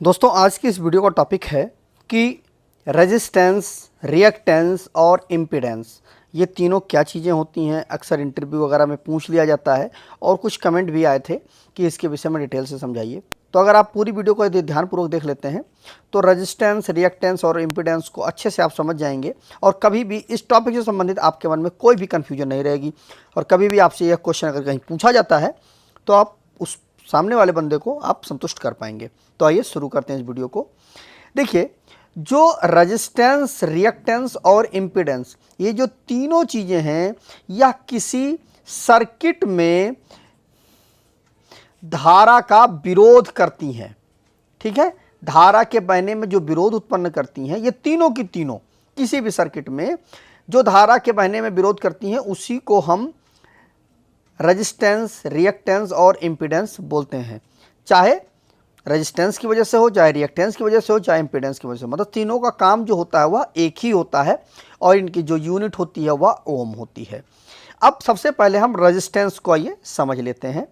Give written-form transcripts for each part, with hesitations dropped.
दोस्तों आज की इस वीडियो का टॉपिक है कि रेजिस्टेंस, रिएक्टेंस और इम्पीडेंस ये तीनों क्या चीज़ें होती हैं। अक्सर इंटरव्यू वगैरह में पूछ लिया जाता है और कुछ कमेंट भी आए थे कि इसके विषय में डिटेल से समझाइए। तो अगर आप पूरी वीडियो को यदि ध्यानपूर्वक देख लेते हैं तो रेजिस्टेंस, रिएक्टेंस और इम्पीडेंस को अच्छे से आप समझ जाएंगे और कभी भी इस टॉपिक से संबंधित आपके मन में कोई भी कन्फ्यूजन नहीं रहेगी। और कभी भी आपसे यह क्वेश्चन अगर कहीं पूछा जाता है तो आप उस सामने वाले बंदे को आप संतुष्ट कर पाएंगे। तो आइए शुरू करते हैं इस वीडियो को। देखिए, जो रेजिस्टेंस, रिएक्टेंस और इम्पीडेंस ये जो तीनों चीज़ें हैं यह किसी सर्किट में धारा का विरोध करती हैं। ठीक है, धारा के बहने में जो विरोध उत्पन्न करती हैं ये तीनों की तीनों किसी भी सर्किट में जो धारा के बहने में विरोध करती हैं उसी को हम रेजिस्टेंस, रिएक्टेंस और इम्पीडेंस बोलते हैं। चाहे रेजिस्टेंस की वजह से हो, चाहे रिएक्टेंस की वजह से हो, चाहे इम्पीडेंस की वजह से, मतलब तीनों का काम जो होता है वह एक ही होता है और इनकी जो यूनिट होती है वह ओम होती है। अब सबसे पहले हम रेजिस्टेंस को आइए समझ लेते हैं।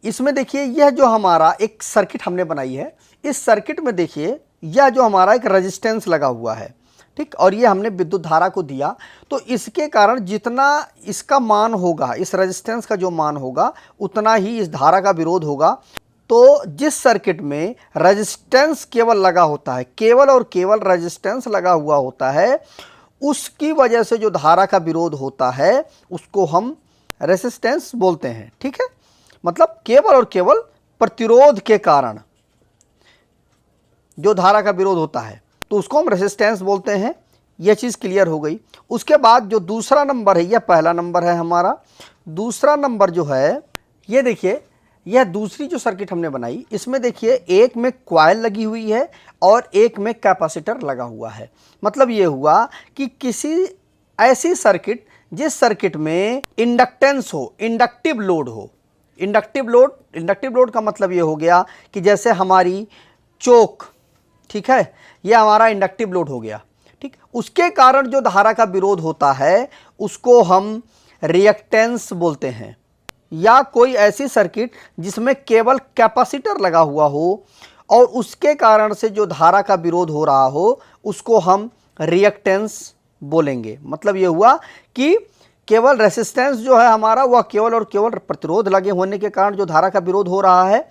इसमें देखिए, यह जो हमारा एक सर्किट हमने बनाई है, इस सर्किट में देखिए यह जो हमारा एक रेजिस्टेंस लगा हुआ है, ठीक, और ये हमने विद्युत धारा को दिया। तो इसके कारण जितना इसका मान होगा, इस रेजिस्टेंस का जो मान होगा उतना ही इस धारा का विरोध होगा। तो जिस सर्किट में रेजिस्टेंस केवल लगा होता है, केवल और केवल रेजिस्टेंस लगा हुआ होता है, उसकी वजह से जो धारा का विरोध होता है उसको हम रेजिस्टेंस बोलते हैं। ठीक है, मतलब केवल और केवल प्रतिरोध के कारण जो धारा का विरोध होता है तो उसको हम रेजिस्टेंस बोलते हैं। यह चीज़ क्लियर हो गई। उसके बाद जो दूसरा नंबर है, यह पहला नंबर है हमारा। दूसरा नंबर जो है, ये देखिए, यह दूसरी जो सर्किट हमने बनाई इसमें देखिए एक में कॉइल लगी हुई है और एक में कैपेसिटर लगा हुआ है। मतलब ये हुआ कि किसी ऐसी सर्किट जिस सर्किट में इंडक्टेंस हो, इंडक्टिव लोड हो। इंडक्टिव लोड का मतलब ये हो गया कि जैसे हमारी चोक, ठीक है, यह हमारा इंडक्टिव लोड हो गया। ठीक, उसके कारण जो धारा का विरोध होता है उसको हम रिएक्टेंस बोलते हैं। या कोई ऐसी सर्किट जिसमें केवल कैपेसिटर लगा हुआ हो और उसके कारण से जो धारा का विरोध हो रहा हो उसको हम रिएक्टेंस बोलेंगे। मतलब ये हुआ कि केवल रेजिस्टेंस जो है हमारा वह केवल और केवल प्रतिरोध लगे होने के कारण जो धारा का विरोध हो रहा है,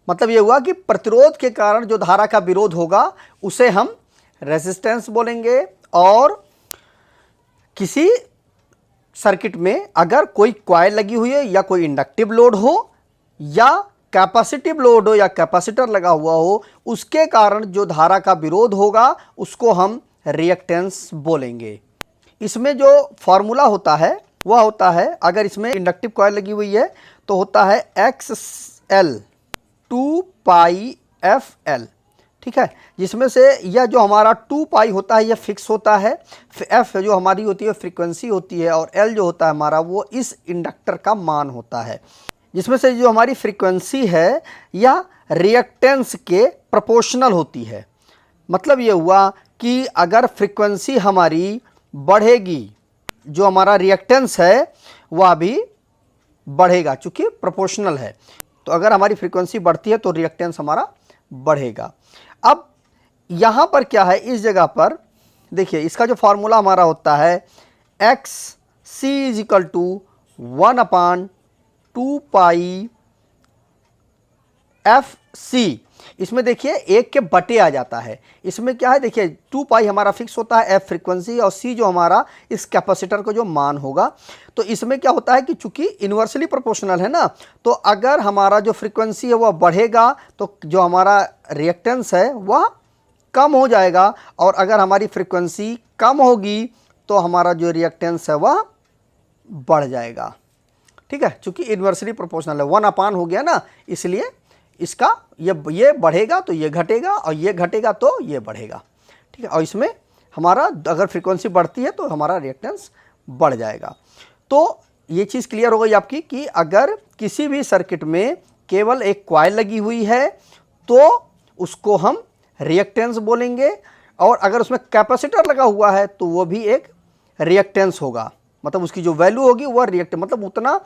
मतलब ये हुआ कि प्रतिरोध के कारण जो धारा का विरोध होगा उसे हम रेजिस्टेंस बोलेंगे। और किसी सर्किट में अगर कोई कॉइल लगी हुई है या कोई इंडक्टिव लोड हो या कैपेसिटिव लोड हो या कैपेसिटर लगा हुआ हो, उसके कारण जो धारा का विरोध होगा उसको हम रिएक्टेंस बोलेंगे। इसमें जो फॉर्मूला होता है वह होता है, अगर इसमें इंडक्टिव कॉइल लगी हुई है तो होता है XL 2πfL। ठीक है, जिसमें से यह जो हमारा 2π होता है यह फिक्स होता है, f जो हमारी होती है फ्रीक्वेंसी होती है और L जो होता है हमारा वो इस इंडक्टर का मान होता है। जिसमें से जो हमारी फ्रीक्वेंसी है यह रिएक्टेंस के प्रोपोर्शनल होती है। मतलब ये हुआ कि अगर फ्रीक्वेंसी हमारी बढ़ेगी जो हमारा रिएक्टेंस है वह भी बढ़ेगा, चूँकि प्रोपोर्शनल है। तो अगर हमारी फ्रीक्वेंसी बढ़ती है तो रिएक्टेंस हमारा बढ़ेगा। अब यहाँ पर क्या है, इस जगह पर देखिए इसका जो फॉर्मूला हमारा होता है XC = 1/2πfC। इसमें देखिए एक के बटे आ जाता है। इसमें क्या है, देखिए 2π हमारा फिक्स होता है, F फ्रीक्वेंसी और C जो हमारा इस कैपेसिटर का जो मान होगा। तो इसमें क्या होता है कि चूंकि इन्वर्सली प्रोपोर्शनल है ना, तो अगर हमारा जो फ्रीक्वेंसी है वह बढ़ेगा तो जो हमारा रिएक्टेंस है वह कम हो जाएगा, और अगर हमारी फ्रीक्वेंसी कम होगी तो हमारा जो रिएक्टेंस है वह बढ़ जाएगा। ठीक है, चूंकि इन्वर्सली प्रोपोर्शनल है, 1/, हो गया ना, इसलिए इसका ये बढ़ेगा तो ये घटेगा और ये घटेगा तो ये बढ़ेगा। ठीक है, और इसमें हमारा अगर फ्रीक्वेंसी बढ़ती है तो हमारा रिएक्टेंस बढ़ जाएगा। तो ये चीज़ क्लियर हो गई आपकी कि अगर किसी भी सर्किट में केवल एक कॉइल लगी हुई है तो उसको हम रिएक्टेंस बोलेंगे, और अगर उसमें कैपेसिटर लगा हुआ है तो वो भी एक रिएक्टेंस होगा। मतलब उसकी जो वैल्यू होगी वह रिएक्टेंस, मतलब उतना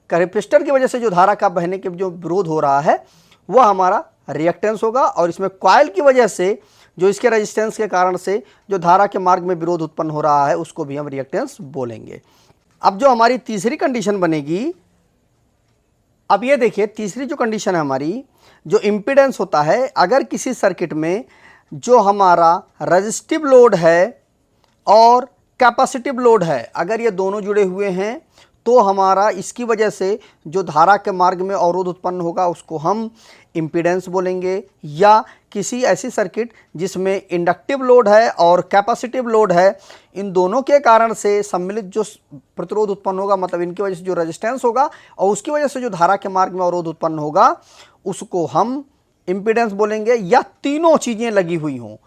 कैपेसिटर की वजह से जो धारा का बहने के जो विरोध हो रहा है वह हमारा रिएक्टेंस होगा, और इसमें कॉइल की वजह से जो इसके रेजिस्टेंस के कारण से जो धारा के मार्ग में विरोध उत्पन्न हो रहा है उसको भी हम रिएक्टेंस बोलेंगे। अब जो हमारी तीसरी कंडीशन बनेगी, अब ये देखिए तीसरी जो कंडीशन है हमारी, जो इम्पीडेंस होता है, अगर किसी सर्किट में जो हमारा रेजिस्टिव लोड है और कैपेसिटिव लोड है, अगर ये दोनों जुड़े हुए हैं तो हमारा इसकी वजह से जो धारा के मार्ग में अवरोध उत्पन्न होगा उसको हम इम्पीडेंस बोलेंगे। या किसी ऐसी सर्किट जिसमें इंडक्टिव लोड है और कैपेसिटिव लोड है, इन दोनों के कारण से सम्मिलित जो प्रतिरोध उत्पन्न होगा, मतलब इनकी वजह से जो रेजिस्टेंस होगा और उसकी वजह से जो धारा के मार्ग में अवरोध उत्पन्न होगा उसको हम इम्पीडेंस बोलेंगे। या तीनों चीज़ें लगी हुई हों,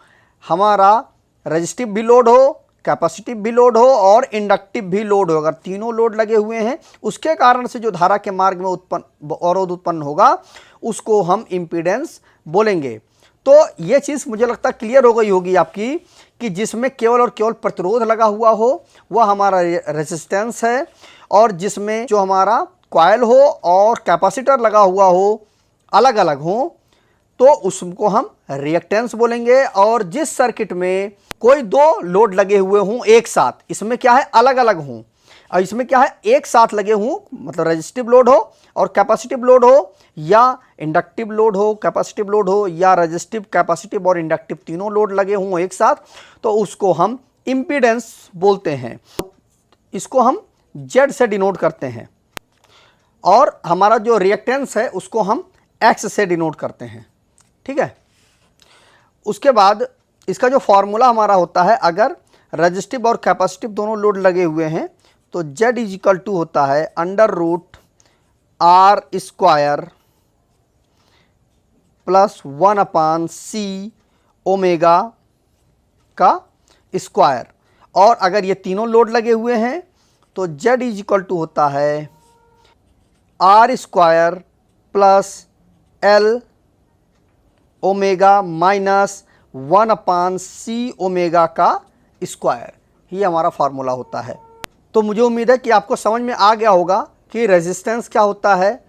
हमारा रेजिस्टिव भी लोड हो, कैपेसिटिव भी लोड हो और इंडक्टिव भी लोड हो, अगर तीनों लोड लगे हुए हैं उसके कारण से जो धारा के मार्ग में अवरोध उत्पन्न होगा उसको हम इम्पीडेंस बोलेंगे। तो ये चीज़ मुझे लगता है क्लियर हो गई होगी आपकी कि जिसमें केवल और केवल प्रतिरोध लगा हुआ हो वह हमारा रेजिस्टेंस है, और जिसमें जो हमारा कॉइल हो और कैपेसिटर लगा हुआ हो, अलग अलग हो, तो उसको हम रिएक्टेंस बोलेंगे। और जिस सर्किट में कोई दो लोड लगे हुए हों एक साथ, इसमें क्या है अलग अलग हों और इसमें क्या है एक साथ लगे हों, मतलब रेजिस्टिव लोड हो और कैपेसिटिव लोड हो, या इंडक्टिव लोड हो कैपेसिटिव लोड हो, या रेजिस्टिव कैपेसिटिव और इंडक्टिव तीनों लोड लगे हों एक साथ, तो उसको हम इम्पीडेंस बोलते हैं। इसको हम जेड से डिनोट करते हैं, और हमारा जो रिएक्टेंस है उसको हम एक्स से डिनोट करते हैं। ठीक है, उसके बाद इसका जो फॉर्मूला हमारा होता है, अगर रेजिस्टिव और कैपेसिटिव दोनों लोड लगे हुए हैं तो Z इज इक्वल टू होता है √R² प्लस 1/C ओमेगा का स्क्वायर। और अगर ये तीनों लोड लगे हुए हैं तो Z इज इक्वल टू होता है R² plus L omega minus 1/C omega का स्क्वायर। ये हमारा फार्मूला होता है। तो मुझे उम्मीद है कि आपको समझ में आ गया होगा कि रेजिस्टेंस क्या होता है,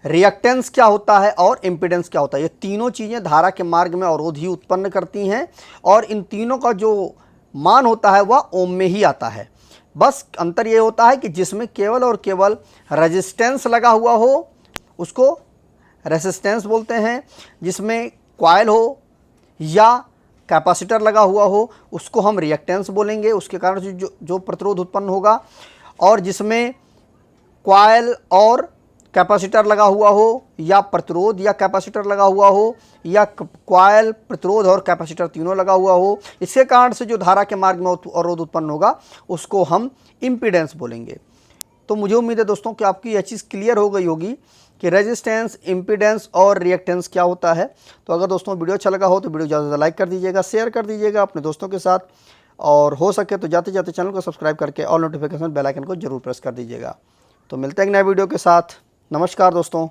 रिएक्टेंस क्या होता है और इम्पीडेंस क्या होता है। ये तीनों चीज़ें धारा के मार्ग में अवरोध ही उत्पन्न करती हैं, और इन तीनों का जो मान होता है वह ओम में ही आता है। बस अंतर ये होता है कि जिसमें केवल और केवल रेजिस्टेंस लगा हुआ हो उसको रेजिस्टेंस बोलते हैं, जिसमें कॉइल हो या कैपेसिटर लगा हुआ हो उसको हम रिएक्टेंस बोलेंगे, उसके कारण से जो प्रतिरोध उत्पन्न होगा। और जिसमें कॉइल और कैपेसिटर लगा हुआ हो, या प्रतिरोध या कैपेसिटर लगा हुआ हो, या कॉइल प्रतिरोध और कैपेसिटर तीनों लगा हुआ हो, इसके कारण से जो धारा के मार्ग में अवरोध उत्पन्न होगा उसको हम इम्पीडेंस बोलेंगे। तो मुझे उम्मीद है दोस्तों कि आपकी यह चीज़ क्लियर हो गई होगी कि रेजिस्टेंस, इम्पीडेंस और रिएक्टेंस क्या होता है। तो अगर दोस्तों वीडियो अच्छा लगा हो तो वीडियो ज़्यादा से लाइक कर दीजिएगा, शेयर कर दीजिएगा अपने दोस्तों के साथ, और हो सके तो जाते जाते चैनल को सब्सक्राइब करके ऑल नोटिफिकेशन बेल आइकन को जरूर प्रेस कर दीजिएगा। तो मिलते हैं एक नए वीडियो के साथ। नमस्कार दोस्तों।